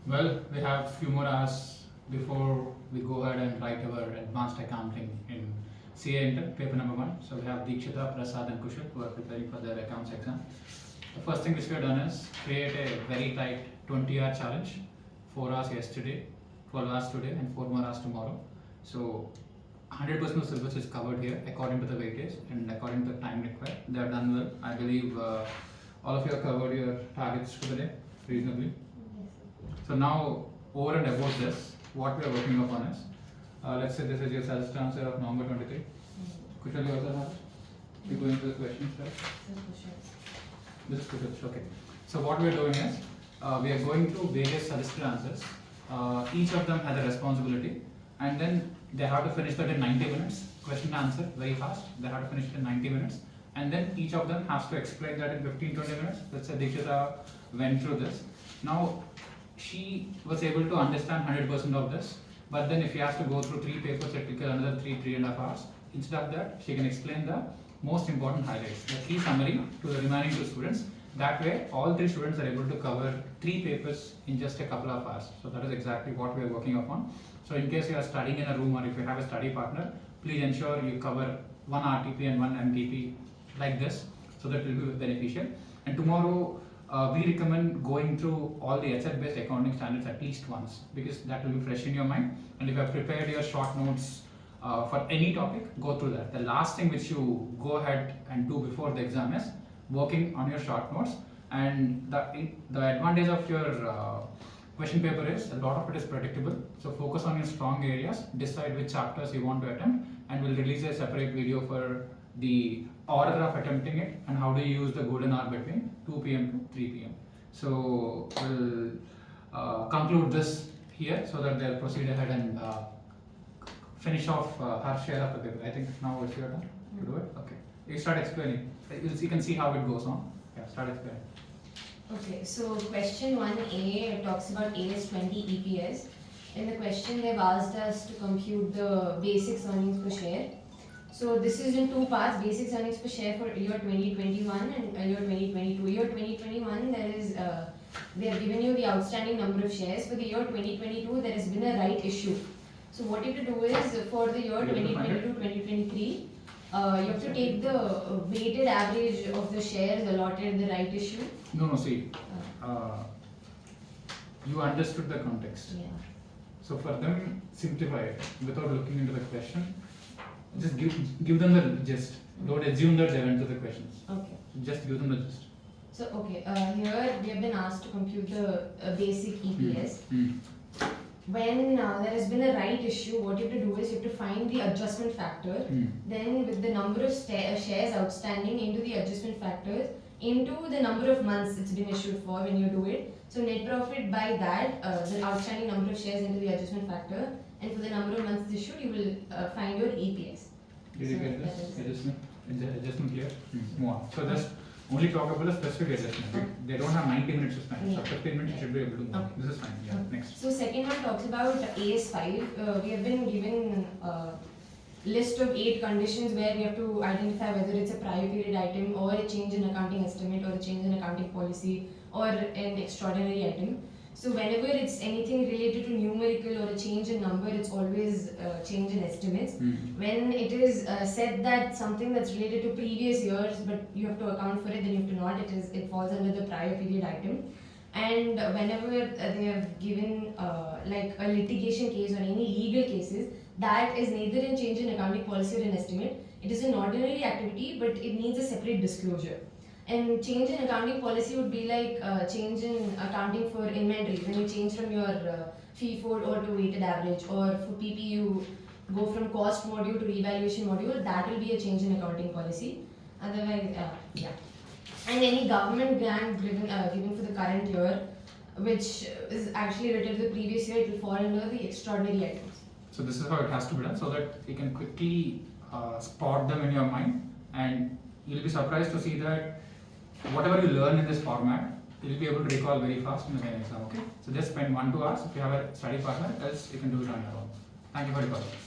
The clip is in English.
Well, we have a few more hours before we go ahead and write our advanced accounting in CA Inter, paper number 1. So we have Deekshita, Prasad and Kushal who are preparing for their accounts exam. The first thing which we have done is create a very tight 20-hour challenge, 4 hours yesterday, 12 hours today and 4 more hours tomorrow. So 100% of syllabus is covered here according to the weightage and according to the time required. They have done well. I believe all of you have covered your targets for the day reasonably. So now over and above this, what we are working upon is, let's say this is your suggested answer of November 23. Kushal, you also have it? We're going to the questions, right? This is Kushal, okay. So what we are doing is, we are going through various suggested answers. Each of them has a responsibility and then they have to finish that in 90 minutes. Question and answer, very fast. They have to finish it in 90 minutes. And then each of them has to explain that in 15-20 minutes. Let's say Deekshita went through this. Now, she was able to understand 100% of this, but then if she has to go through 3 papers, it will take another 3.5 hours. Instead of that, she can explain the most important highlights, the key summary to the remaining 2 students. That way, all 3 students are able to cover 3 papers in just a couple of hours. So that is exactly what we are working upon. So in case you are studying in a room or if you have a study partner, please ensure you cover 1 RTP and 1 MTP like this, so that will be beneficial. And tomorrow, we recommend going through all the HL-based accounting standards at least once, because that will be fresh in your mind. And if you have prepared your short notes for any topic, go through that. The last thing which you go ahead and do before the exam is working on your short notes. And the advantage of your question paper is a lot of it is predictable. So focus on your strong areas, decide which chapters you want to attempt, and we'll release a separate video for the order of attempting it and how do you use the golden hour between 2 p.m. to 3 p.m. So we'll conclude this here so that they'll proceed ahead and finish off her share of the paper. I think now it's your turn to do it. Okay. You start explaining. You can see how it goes on. Yeah, start explaining. Okay, so question 1A talks about AS20 EPS. In the question, they've asked us to compute the basic earnings per share. So this is in 2 parts, basic earnings per share for year 2021 and year 2022. Year 2021, they have given you the outstanding number of shares. For the year 2022, there has been a right issue. So what you have to do is, for the year 2022-2023, you have to take the weighted average of the shares allotted in the right issue. No, see, you understood the context. Yeah. So for them, simplify it without looking into the question. Just give them the gist. Don't assume that they went to the questions. Okay. Just give them the gist. So okay, here we have been asked to compute the basic EPS. When there has been a right issue, what you have to do is you have to find the adjustment factor. Then with the number of shares outstanding into the adjustment factors into the number of months it's been issued for when you do it. So net profit by that, the outstanding number of shares into the adjustment factor, and for the number of months issued, you will find your EPS. Did you get this? Adjustment clear? Move on. So just only talk about a specific adjustment. They don't have 90 minutes to spend. So 15 minutes you should be able to move. Okay. This is fine. Yeah. Next. So second one talks about AS5. We have been given a list of 8 conditions where we have to identify whether it's a prior period item or a change in accounting estimate or a change in accounting policy or an extraordinary item. So whenever it's anything related to numerical or a change in number, it's always a change in estimates. When it is said that something that's related to previous years, but you have to account for it, then you have to not. It falls under the prior period item. And whenever they have given like a litigation case or any legal cases, that is neither a change in accounting policy or an estimate. It is an ordinary activity, but it needs a separate disclosure. And change in accounting policy would be like change in accounting for inventory. When you change from your FIFO or to weighted average, or for PP you go from cost module to revaluation module, that will be a change in accounting policy. Otherwise, yeah. And any government grant given for the current year, which is actually related to the previous year, it will fall under the extraordinary items. So this is how it has to be done, so that you can quickly spot them in your mind, and you'll be surprised to see that whatever you learn in this format, you'll be able to recall very fast in the main exam. Okay? So just spend 1-2 hours if you have a study partner, else you can do it on your own. Thank you for your questions.